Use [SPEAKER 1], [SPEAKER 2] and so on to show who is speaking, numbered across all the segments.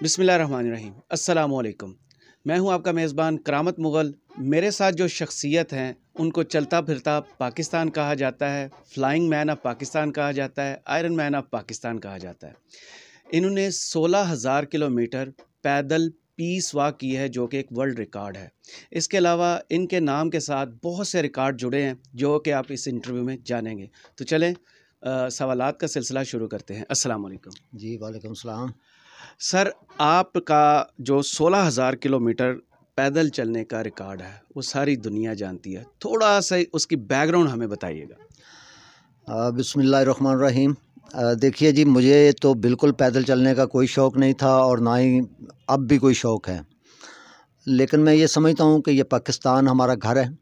[SPEAKER 1] बिस्मिल्लाहिर्रहमानिर्रहीम। अस्सलामुअलैकुम। मैं हूं आपका मेज़बान करामत मुग़ल। मेरे साथ जो शख्सियत हैं उनको चलता फिरता पाकिस्तान कहा जाता है, फ्लाइंग मैन ऑफ पाकिस्तान कहा जाता है, आयरन मैन ऑफ पाकिस्तान कहा जाता है। इन्होंने 16,000 किलोमीटर पैदल पीस वॉक की है, जो कि एक वर्ल्ड रिकॉर्ड है। इसके अलावा इनके नाम के साथ बहुत से रिकॉर्ड जुड़े हैं, जो कि आप इस इंटरव्यू में जानेंगे। तो चलें सवालात का सिलसिला शुरू करते हैं। अस्सलाम वालेकुम।
[SPEAKER 2] जी वालेकुम सलाम।
[SPEAKER 1] सर, आपका जो 16,000 किलोमीटर पैदल चलने का रिकॉर्ड है वो सारी दुनिया जानती है। थोड़ा सा उसकी बैकग्राउंड हमें बताइएगा।
[SPEAKER 2] बिस्मिल्लाहिर्रहमानिर्रहीम। देखिए जी, मुझे तो बिल्कुल पैदल चलने का कोई शौक़ नहीं था और ना ही अब भी कोई शौक़ है। लेकिन मैं ये समझता हूँ कि ये पाकिस्तान हमारा घर है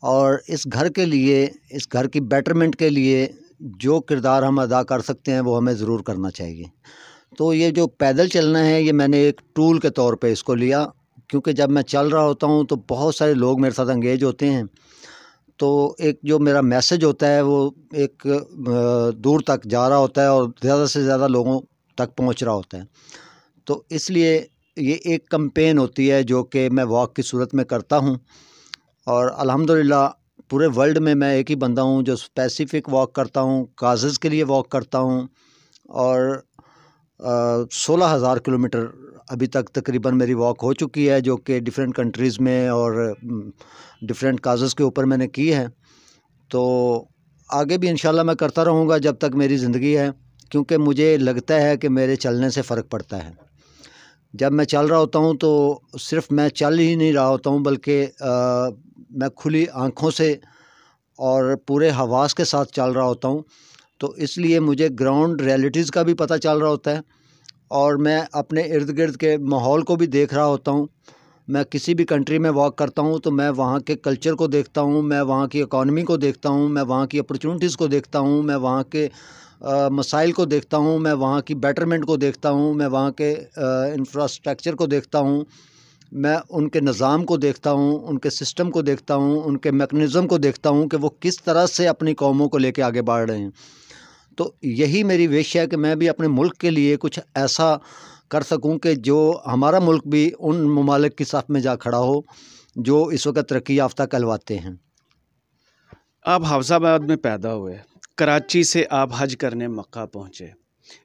[SPEAKER 2] और इस घर के लिए, इस घर की बेटरमेंट के लिए जो किरदार हम अदा कर सकते हैं वो हमें ज़रूर करना चाहिए। तो ये जो पैदल चलना है, ये मैंने एक टूल के तौर पे इसको लिया, क्योंकि जब मैं चल रहा होता हूँ तो बहुत सारे लोग मेरे साथ एंगेज होते हैं। तो एक जो मेरा मैसेज होता है वो एक दूर तक जा रहा होता है और ज़्यादा से ज़्यादा लोगों तक पहुँच रहा होता है। तो इसलिए ये एक कैंपेन होती है जो कि मैं वॉक की सूरत में करता हूँ और अल्हम्दुलिल्लाह पूरे वर्ल्ड में मैं एक ही बंदा हूँ जो स्पेसिफ़िक वॉक करता हूँ, काज़ज़ के लिए वॉक करता हूँ। और 16,000 किलोमीटर अभी तक तकरीबन मेरी वॉक हो चुकी है, जो कि डिफरेंट कंट्रीज़ में और डिफरेंट काज़ज़ के ऊपर मैंने की है। तो आगे भी इंशाल्लाह मैं करता रहूँगा जब तक मेरी ज़िंदगी है, क्योंकि मुझे लगता है कि मेरे चलने से फ़र्क पड़ता है। जब मैं चल रहा होता हूँ तो सिर्फ़ मैं चल ही नहीं रहा होता हूँ, बल्कि मैं खुली आँखों से और पूरे हवास के साथ चल रहा होता हूँ। तो इसलिए मुझे ग्राउंड रियलिटीज़ का भी पता चल रहा होता है और मैं अपने इर्द-गिर्द के माहौल को भी देख रहा होता हूँ। मैं किसी भी कंट्री में वॉक करता हूँ तो मैं वहाँ के कल्चर को देखता हूँ, मैं वहाँ की इकॉनमी को देखता हूँ, मैं वहाँ की अपॉर्चुनिटीज़ को देखता हूँ, मैं वहाँ के मसाइल को देखता हूँ, मैं वहाँ की बेटरमेंट को देखता हूँ, मैं वहाँ के इंफ्रास्ट्रक्चर को देखता हूँ, मैं उनके निज़ाम को देखता हूँ, उनके सिस्टम को देखता हूँ, उनके मैकेनिज़्म को देखता हूँ कि वो किस तरह से अपनी कौमों को लेके आगे बढ़ रहे हैं। तो यही मेरी विश है कि मैं भी अपने मुल्क के लिए कुछ ऐसा कर सकूं कि जो हमारा मुल्क भी उन ममालिक की साथ में जा खड़ा हो जो इस वक्त तरक्की याफ्ता कहलवाते हैं।
[SPEAKER 1] आप हफ्साबाद में पैदा हुए, कराची से आप हज करने मक्का पहुँचे,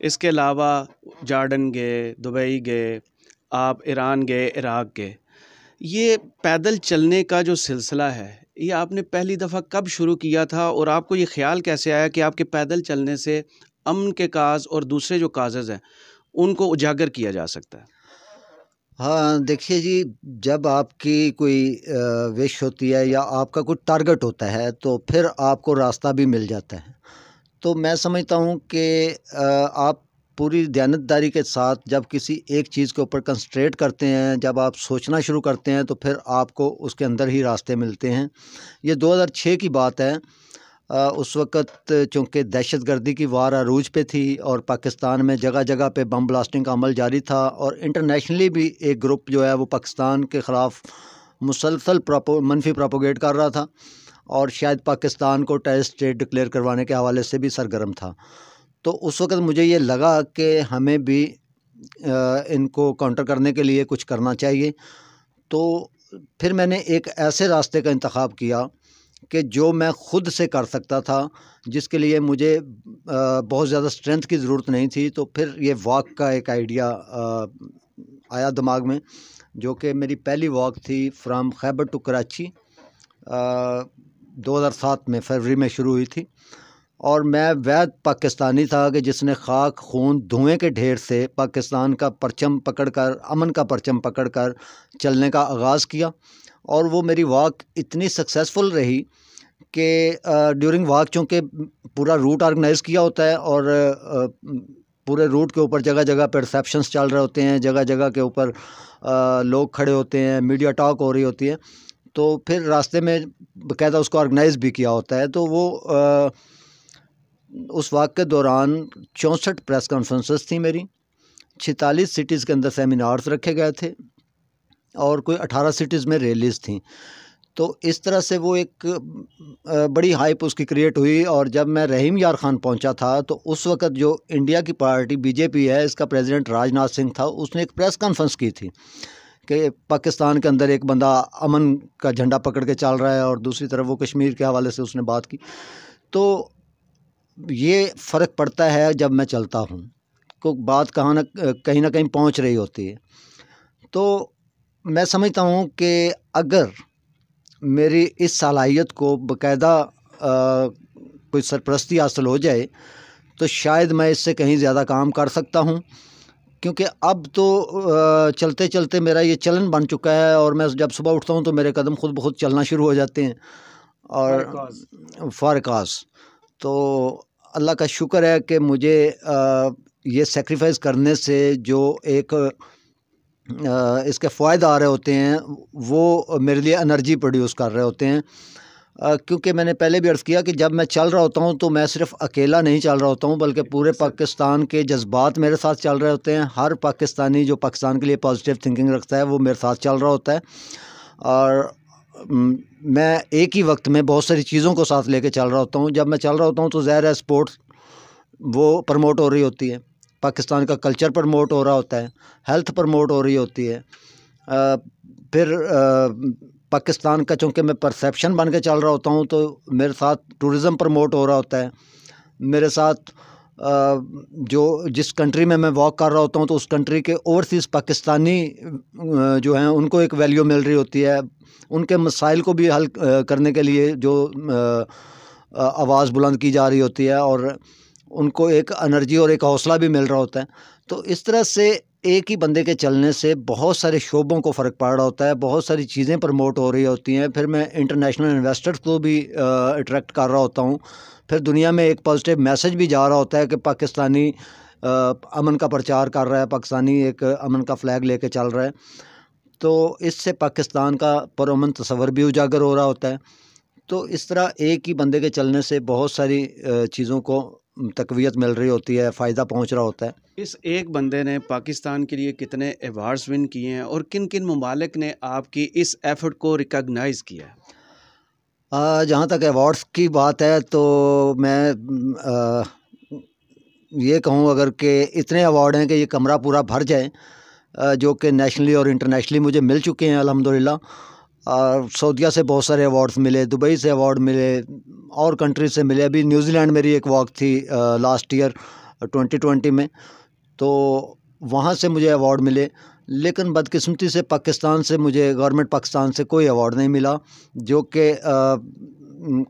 [SPEAKER 1] इसके अलावा जॉर्डन गए, दुबई गए, आप ईरान गए, इराक़ गए। ये पैदल चलने का जो सिलसिला है, ये आपने पहली दफ़ा कब शुरू किया था और आपको ये ख़्याल कैसे आया कि आपके पैदल चलने से अमन के काज़ और दूसरे जो काज़ज़ हैं उनको उजागर किया जा सकता है?
[SPEAKER 2] हाँ, देखिए जी, जब आपकी कोई विश होती है या आपका कोई टारगेट होता है तो फिर आपको रास्ता भी मिल जाता है। तो मैं समझता हूँ कि आप पूरी दयानतदारी के साथ जब किसी एक चीज़ के ऊपर कंसंट्रेट करते हैं, जब आप सोचना शुरू करते हैं तो फिर आपको उसके अंदर ही रास्ते मिलते हैं। ये 2006 की बात है। उस वक़्त चूँकि दहशतगर्दी की वार अरूज पे थी और पाकिस्तान में जगह जगह पे बम ब्लास्टिंग का अमल जारी था और इंटरनेशनली भी एक ग्रुप जो है वो पाकिस्तान के ख़िलाफ़ मुसलसल मनफी प्रोपोगेट कर रहा था और शायद पाकिस्तान को टेररिस्ट स्टेट डिक्लेयर करवाने के हवाले से भी सरगर्म था। तो उस वक़्त मुझे ये लगा कि हमें भी इनको काउंटर करने के लिए कुछ करना चाहिए। तो फिर मैंने एक ऐसे रास्ते का इंतख़ाब किया कि जो मैं ख़ुद से कर सकता था, जिसके लिए मुझे बहुत ज़्यादा स्ट्रेंथ की ज़रूरत नहीं थी। तो फिर ये वॉक का एक आइडिया आया दिमाग में, जो कि मेरी पहली वॉक थी फ्रॉम खैबर टू कराची। 2007 में फरवरी में शुरू हुई थी और मैं वैद पाकिस्तानी था कि जिसने खाक, खून, धुएँ के ढेर से पाकिस्तान का परचम पकड़कर, अमन का परचम पकड़कर चलने का आगाज़ किया। और वो मेरी वॉक इतनी सक्सेसफुल रही कि ड्यूरिंग वॉक, चूँकि पूरा रूट ऑर्गेनाइज़ किया होता है और पूरे रूट के ऊपर जगह जगह पे रिसेप्शंस चल रहे होते हैं, जगह जगह के ऊपर लोग खड़े होते हैं, मीडिया टॉक हो रही होती है। तो फिर रास्ते में बाकायदा उसको ऑर्गेनाइज़ भी किया होता है। तो वो उस वॉक के दौरान 64 प्रेस कॉन्फ्रेंसेस थी मेरी, 46 सिटीज़ के अंदर सेमिनार्स रखे गए थे और कोई 18 सिटीज़ में रैलीज़ थी। तो इस तरह से वो एक बड़ी हाइप उसकी क्रिएट हुई। और जब मैं रहीम यार ख़ान पहुंचा था तो उस वक़्त जो इंडिया की पार्टी बीजेपी है, इसका प्रेसिडेंट राजनाथ सिंह था, उसने एक प्रेस कॉन्फ्रेंस की थी कि पाकिस्तान के अंदर एक बंदा अमन का झंडा पकड़ के चल रहा है और दूसरी तरफ वो कश्मीर के हवाले से उसने बात की। तो ये फ़र्क पड़ता है जब मैं चलता हूँ, को बात कहीं ना कहीं पहुँच रही होती है। तो मैं समझता हूँ कि अगर मेरी इस सलाहियत को बाकायदा कोई सरपरस्ती हासिल हो जाए तो शायद मैं इससे कहीं ज़्यादा काम कर सकता हूँ। क्योंकि अब तो चलते चलते मेरा ये चलन बन चुका है और मैं जब सुबह उठता हूँ तो मेरे कदम खुद ब खुद चलना शुरू हो जाते हैं और फ़ारकास। तो अल्लाह का शुक्र है कि मुझे ये सेक्रीफाइस करने से जो एक इसके फ़ायदे आ रहे होते हैं वो मेरे लिए एनर्जी प्रोड्यूस कर रहे होते हैं। क्योंकि मैंने पहले भी अर्ज़ किया कि जब मैं चल रहा होता हूँ तो मैं सिर्फ़ अकेला नहीं चल रहा होता हूँ, बल्कि पूरे पाकिस्तान के जज्बात मेरे साथ चल रहे होते हैं। हर पाकिस्तानी जो पाकिस्तान के लिए पॉजिटिव थिंकिंग रखता है वो मेरे साथ चल रहा होता है। और मैं एक ही वक्त में बहुत सारी चीज़ों को साथ लेके चल रहा होता हूँ। जब मैं चल रहा होता हूँ तो ज़ाहिर है स्पोर्ट्स वो प्रमोट हो रही होती है, पाकिस्तान का कल्चर प्रमोट हो रहा होता है, हेल्थ प्रमोट हो रही होती है। फिर पाकिस्तान का चूँकि मैं परसेप्शन बन के चल रहा होता हूँ तो मेरे साथ टूरिज़म प्रमोट हो रहा होता है। मेरे साथ जो जिस कंट्री में मैं वॉक कर रहा होता हूँ तो उस कंट्री के ओवरसीज़ पाकिस्तानी जो हैं उनको एक वैल्यू मिल रही होती है। उनके मसाइल को भी हल करने के लिए जो आवाज़ बुलंद की जा रही होती है और उनको एक एनर्जी और एक हौसला भी मिल रहा होता है। तो इस तरह से एक ही बंदे के चलने से बहुत सारे शोबों को फ़र्क पड़ रहा होता है, बहुत सारी चीज़ें प्रमोट हो रही होती हैं। फिर मैं इंटरनेशनल इन्वेस्टर्स को भी अट्रैक्ट कर रहा होता हूँ। फिर दुनिया में एक पॉजिटिव मैसेज भी जा रहा होता है कि पाकिस्तानी अमन का प्रचार कर रहा है, पाकिस्तानी एक अमन का फ्लैग लेके चल रहा है। तो इससे पाकिस्तान का पुरअमन तस्वर भी उजागर हो रहा होता है। तो इस तरह एक ही बंदे के चलने से बहुत सारी चीज़ों को तक़वियत मिल रही होती है, फ़ायदा पहुंच रहा होता है।
[SPEAKER 1] इस एक बंदे ने पाकिस्तान के लिए कितने अवार्ड्स विन किए हैं और किन किन ममालिक ने आपकी इस एफ़र्ट को रिकॉग्नाइज़ किया है?
[SPEAKER 2] जहाँ तक अवार्ड्स की बात है तो मैं ये कहूँ अगर कि इतने अवार्ड हैं कि ये कमरा पूरा भर जाए, जो कि नेशनली और इंटरनेशनली मुझे मिल चुके हैं अल्हम्दुलिल्लाह। सऊदीया से बहुत सारे अवार्ड्स मिले, दुबई से अवार्ड मिले और कंट्री से मिले। अभी न्यूजीलैंड मेरी एक वॉक थी लास्ट ईयर 2020 में, तो वहाँ से मुझे अवार्ड मिले। लेकिन बदकिस्मती से पाकिस्तान से मुझे गवर्नमेंट पाकिस्तान से कोई अवार्ड नहीं मिला, जो कि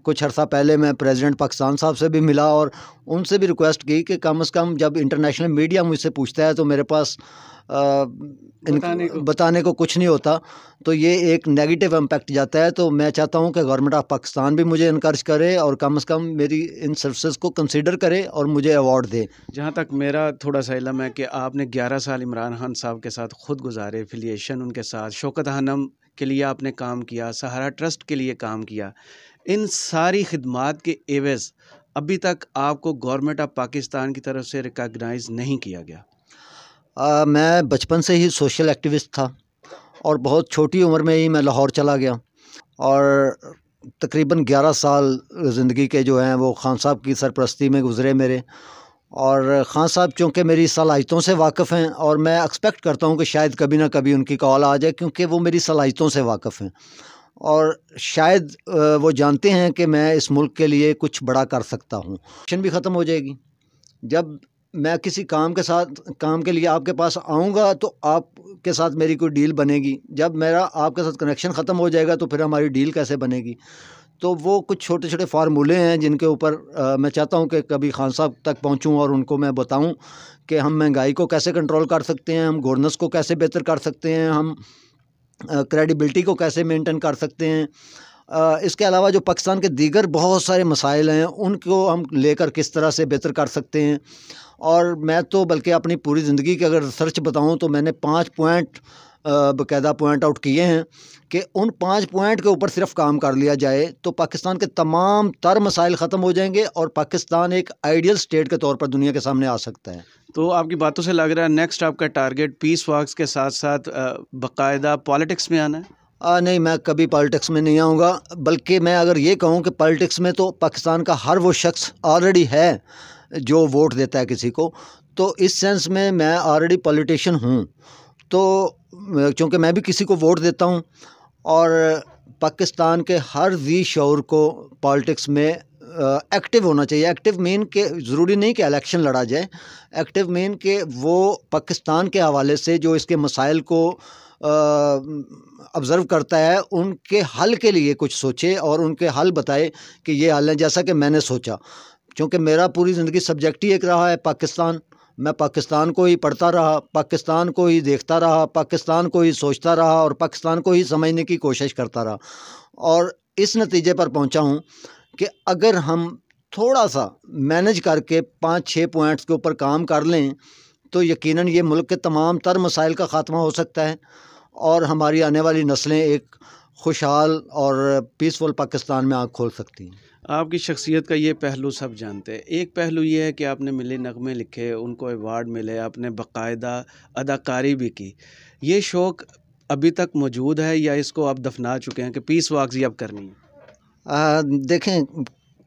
[SPEAKER 2] कुछ अर्सा पहले मैं प्रेसिडेंट पाकिस्तान साहब से भी मिला और उनसे भी रिक्वेस्ट की कि कम से कम जब इंटरनेशनल मीडिया मुझसे पूछता है तो मेरे पास बताने को कुछ नहीं होता, तो ये एक नेगेटिव इम्पैक्ट जाता है। तो मैं चाहता हूँ कि गवर्नमेंट ऑफ पाकिस्तान भी मुझे इनकरेज करे और कम से कम मेरी इन सर्विसेज को कंसीडर करे और मुझे अवार्ड दे।
[SPEAKER 1] जहाँ तक मेरा थोड़ा सा इल्म है कि आपने 11 साल इमरान खान साहब के साथ खुद गुजारे, एफिलिएशन उनके साथ, शौकत खानम के लिए आपने काम किया, सहारा ट्रस्ट के लिए काम किया। इन सारी खिदमात के एवज़ अभी तक आपको गवर्नमेंट ऑफ पाकिस्तान की तरफ से रिकॉग्नाइज़ नहीं किया गया।
[SPEAKER 2] मैं बचपन से ही सोशल एक्टिविस्ट था और बहुत छोटी उम्र में ही मैं लाहौर चला गया और तकरीबन 11 साल ज़िंदगी के जो हैं वो खान साहब की सरपरस्ती में गुज़रे मेरे। और ख़ान साहब चूँकि मेरी सलाहियतों से वाकिफ़ हैं और मैं एक्सपेक्ट करता हूँ कि शायद कभी ना कभी उनकी कॉल आ जाए, क्योंकि वो मेरी सलाहियतों से वाकिफ़ हैं और शायद वो जानते हैं कि मैं इस मुल्क के लिए कुछ बड़ा कर सकता हूँ। टेंशन भी ख़त्म हो जाएगी जब मैं किसी काम के लिए आपके पास आऊँगा तो आपके साथ मेरी कोई डील बनेगी। जब मेरा आपके साथ कनेक्शन ख़त्म हो जाएगा तो फिर हमारी डील कैसे बनेगी। तो वो कुछ छोटे छोटे फार्मूले हैं जिनके ऊपर मैं चाहता हूँ कि कभी खान साहब तक पहुँचूँ और उनको मैं बताऊँ कि हम महंगाई को कैसे कंट्रोल कर सकते हैं, हम गवर्नेंस को कैसे बेहतर कर सकते हैं, हम क्रेडिबिलिटी को कैसे मेंटेन कर सकते हैं। इसके अलावा जो पाकिस्तान के दीगर बहुत सारे मसाइल हैं उनको हम लेकर किस तरह से बेहतर कर सकते हैं। और मैं तो बल्कि अपनी पूरी ज़िंदगी की अगर रिसर्च बताऊं तो मैंने 5 पॉइंट बाकायदा पॉइंट आउट किए हैं कि उन 5 पॉइंट के ऊपर सिर्फ काम कर लिया जाए तो पाकिस्तान के तमाम तर मसाइल ख़त्म हो जाएंगे और पाकिस्तान एक आइडियल स्टेट के तौर पर दुनिया के सामने आ सकता है।
[SPEAKER 1] तो आपकी बातों से लग रहा है नेक्स्ट आपका टारगेट पीस वॉक्स के साथ साथ बाकायदा पॉलिटिक्स में आना है।
[SPEAKER 2] नहीं, मैं कभी पॉलिटिक्स में नहीं आऊँगा, बल्कि मैं अगर ये कहूँ कि पॉलिटिक्स में तो पाकिस्तान का हर वो शख्स ऑलरेडी है जो वोट देता है किसी को, तो इस सेंस में मैं ऑलरेडी पॉलिटिशियन हूँ। तो चूँकि मैं भी किसी को वोट देता हूँ, और पाकिस्तान के हर ज़ी शऊर को पॉलिटिक्स में एक्टिव होना चाहिए। एक्टिव मीन के ज़रूरी नहीं कि इलेक्शन लड़ा जाए, एक्टिव मीन के वो पाकिस्तान के हवाले से जो इसके मसाइल को ऑब्ज़र्व करता है, उनके हल के लिए कुछ सोचे और उनके हल बताए कि ये हल है। जैसा कि मैंने सोचा, क्योंकि मेरा पूरी ज़िंदगी सब्जेक्ट ही एक रहा है पाकिस्तान। मैं पाकिस्तान को ही पढ़ता रहा, पाकिस्तान को ही देखता रहा, पाकिस्तान को ही सोचता रहा और पाकिस्तान को ही समझने की कोशिश करता रहा, और इस नतीजे पर पहुंचा हूं कि अगर हम थोड़ा सा मैनेज करके 5-6 पॉइंट्स के ऊपर काम कर लें तो यकीनन ये मुल्क के तमाम तर मसाइल का ख़ात्मा हो सकता है और हमारी आने वाली नस्लें एक खुशहाल और पीसफुल पाकिस्तान में आँख खोल सकती हैं।
[SPEAKER 1] आपकी शख्सियत का ये पहलू सब जानते हैं। एक पहलू ये है कि आपने मिले नगमे लिखे, उनको अवार्ड मिले, आपने बाकायदा अदाकारी भी की। ये शौक़ अभी तक मौजूद है या इसको आप दफना चुके हैं कि पीस वॉक्स ही अब करनी है?
[SPEAKER 2] देखें,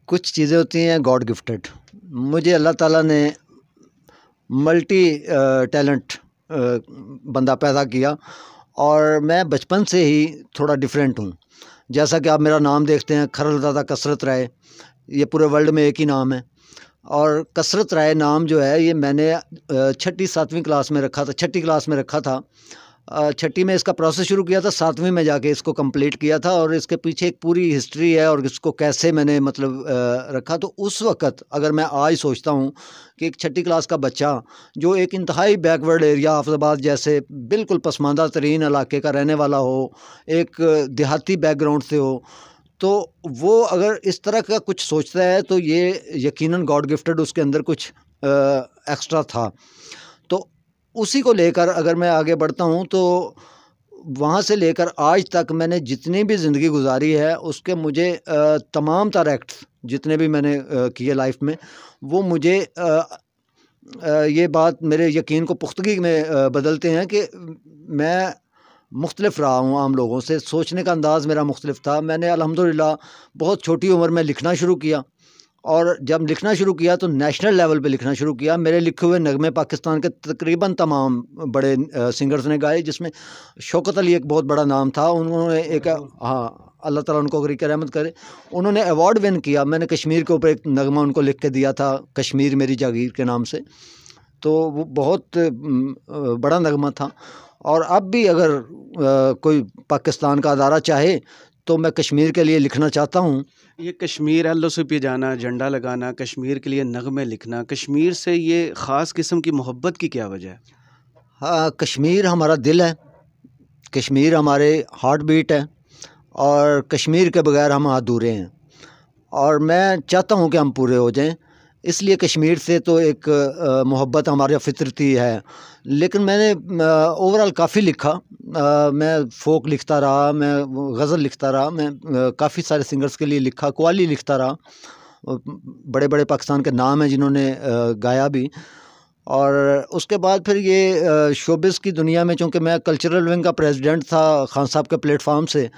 [SPEAKER 2] कुछ चीज़ें होती हैं गॉड गिफ्टेड। मुझे अल्लाह ताला ने मल्टी टैलेंट बंदा पैदा किया और मैं बचपन से ही थोड़ा डिफरेंट हूँ। जैसा कि आप मेरा नाम देखते हैं, खरलज़ादा कसरत राय, ये पूरे वर्ल्ड में एक ही नाम है। और कसरत राय नाम जो है ये मैंने 6ठी-7वीं क्लास में रखा था, 6ठी क्लास में रखा था। 6ठी में इसका प्रोसेस शुरू किया था, 7वीं में जाके इसको कंप्लीट किया था, और इसके पीछे एक पूरी हिस्ट्री है और इसको कैसे मैंने मतलब रखा। तो उस वक़्त अगर मैं आज सोचता हूँ कि एक 6ठी क्लास का बच्चा जो एक इंतहाई बैकवर्ड एरिया हाफिज़ाबाद जैसे बिल्कुल पसमानदा तरीन इलाके का रहने वाला हो, एक देहाती बैकग्राउंड से हो, तो वो अगर इस तरह का कुछ सोचता है तो ये यकीनन गॉड गिफ्टेड उसके अंदर कुछ एक्स्ट्रा था। तो उसी को लेकर अगर मैं आगे बढ़ता हूँ तो वहाँ से लेकर आज तक मैंने जितनी भी ज़िंदगी गुजारी है उसके मुझे तमाम तर एक्ट्स जितने भी मैंने किए लाइफ में, वो मुझे ये बात मेरे यकीन को पुख्तगी में बदलते हैं कि मैं मुख्तलिफ रहा हूँ आम लोगों से। सोचने का अंदाज़ मेरा मुख्तलिफ था। मैंने अल्हम्दुलिल्लाह बहुत छोटी उम्र में लिखना शुरू किया, और जब लिखना शुरू किया तो नेशनल लेवल पे लिखना शुरू किया। मेरे लिखे हुए नगमे पाकिस्तान के तकरीबन तमाम बड़े सिंगर्स ने गाए, जिसमें शौकत अली एक बहुत बड़ा नाम था। उन्होंने एक, हाँ, अल्लाह ताला उनको गरीक रहमत करे, उन्होंने अवार्ड विन किया। मैंने कश्मीर के ऊपर एक नगमा उनको लिख के दिया था, कश्मीर मेरी जागीर के नाम से। तो वो बहुत बड़ा नगमा था। और अब भी अगर कोई पाकिस्तान का अदारा चाहे तो मैं कश्मीर के लिए लिखना चाहता हूँ।
[SPEAKER 1] ये कश्मीर एलओसी पे जाना, झंडा लगाना, कश्मीर के लिए नगमे लिखना, कश्मीर से ये ख़ास किस्म की मोहब्बत की क्या वजह है?
[SPEAKER 2] हाँ, कश्मीर हमारा दिल है, कश्मीर हमारे हार्ट बीट है, और कश्मीर के बगैर हम अधूरे हैं, और मैं चाहता हूँ कि हम पूरे हो जाएं। इसलिए कश्मीर से तो एक मोहब्बत हमारे फितरती है। लेकिन मैंने ओवरऑल काफ़ी लिखा। मैं फ़ोक लिखता रहा, मैं गज़ल लिखता रहा, मैं काफ़ी सारे सिंगर्स के लिए लिखा, कव्वाली लिखता रहा। बड़े बड़े पाकिस्तान के नाम हैं जिन्होंने गाया भी। और उसके बाद फिर ये शोबिज़ की दुनिया में, चूँकि मैं कल्चरल विंग का प्रेसिडेंट था खान साहब के प्लेटफार्म से,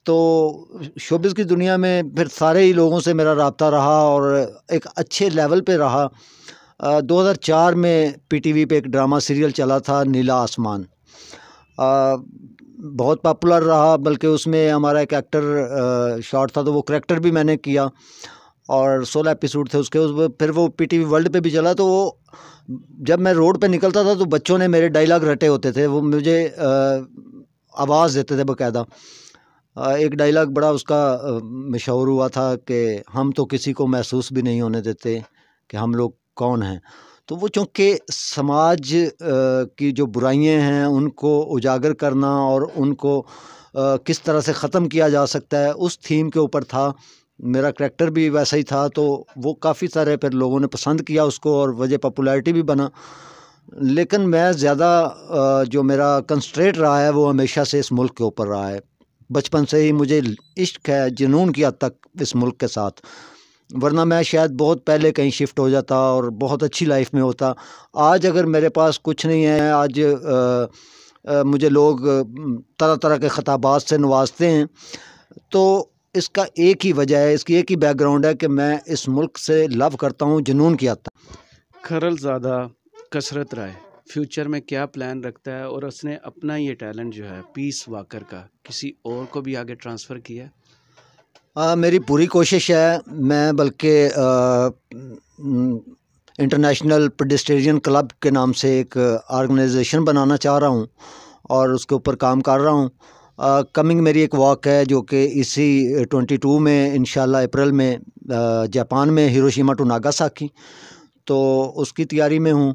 [SPEAKER 2] तो शोबिज़ की दुनिया में फिर सारे ही लोगों से मेरा राब्ता रहा और एक अच्छे लेवल पे रहा। 2004 में पीटीवी पे एक ड्रामा सीरियल चला था, नीला आसमान, बहुत पॉपुलर रहा। बल्कि उसमें हमारा एक एक्टर शॉट था, तो वो करैक्टर भी मैंने किया, और 16 एपिसोड थे उसके। फिर वो पीटीवी वर्ल्ड पे भी चला। तो वो जब मैं रोड पे निकलता था तो बच्चों ने मेरे डायलॉग रटे होते थे, वो मुझे आवाज़ देते थे बाकायदा। एक डायलॉग बड़ा उसका मशहूर हुआ था कि हम तो किसी को महसूस भी नहीं होने देते कि हम लोग कौन हैं। तो वो चूँकि समाज की जो बुराइयां हैं उनको उजागर करना और उनको किस तरह से ख़त्म किया जा सकता है, उस थीम के ऊपर था। मेरा करैक्टर भी वैसा ही था, तो वो काफ़ी सारे फिर लोगों ने पसंद किया उसको और वजह पॉपुलैरिटी भी बना। लेकिन मैं ज़्यादा जो मेरा कंस्ट्रेंट रहा है वो हमेशा से इस मुल्क के ऊपर रहा है। बचपन से ही मुझे इश्क है जुनून की हद तक इस मुल्क के साथ, वरना मैं शायद बहुत पहले कहीं शिफ्ट हो जाता और बहुत अच्छी लाइफ में होता। आज अगर मेरे पास कुछ नहीं है, आज मुझे लोग तरह तरह के ख़िताबात से नवाजते हैं। तो इसका एक ही वजह है, इसकी एक ही बैकग्राउंड है कि मैं इस मुल्क से लव करता हूँ, जुनून की आता।
[SPEAKER 1] खरलज़ादा कसरत राय फ्यूचर में क्या प्लान रखता है, और उसने अपना ये टैलेंट जो है पीस वॉकर का किसी और को भी आगे ट्रांसफ़र किया है?
[SPEAKER 2] मेरी पूरी कोशिश है। मैं बल्कि इंटरनेशनल पेडेस्ट्रियन क्लब के नाम से एक ऑर्गेनाइजेशन बनाना चाह रहा हूँ और उसके ऊपर काम कर रहा हूँ। कमिंग मेरी एक वॉक है जो कि इसी 22 में इंशाल्लाह अप्रैल में जापान में हिरोशिमा टू नागासाकी, तो उसकी तैयारी में हूँ।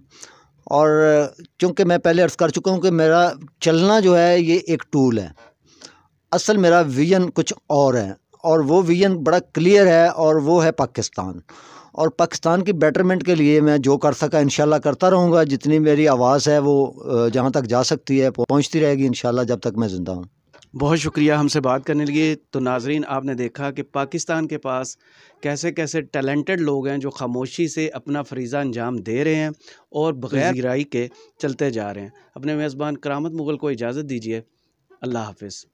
[SPEAKER 2] और चूँकि मैं पहले अर्ज़ कर चुका हूँ कि मेरा चलना जो है ये एक टूल है, असल मेरा विज़न कुछ और है, और वो विज़न बड़ा क्लियर है, और वो है पाकिस्तान। और पाकिस्तान की बेटरमेंट के लिए मैं जो कर सका इंशाल्लाह करता रहूँगा। जितनी मेरी आवाज़ है वो जहाँ तक जा सकती है पहुँचती रहेगी इंशाल्लाह, जब तक मैं ज़िंदा हूँ।
[SPEAKER 1] बहुत शुक्रिया हमसे बात करने के लिए। तो नाजरीन, आपने देखा कि पाकिस्तान के पास कैसे कैसे टैलेंटेड लोग हैं जो खामोशी से अपना फरीज़ा अंजाम दे रहे हैं और बग़ैर गिराई के चलते जा रहे हैं। अपने मेज़बान करामत मुग़ल को इजाज़त दीजिए। अल्लाह हाफ़िज़।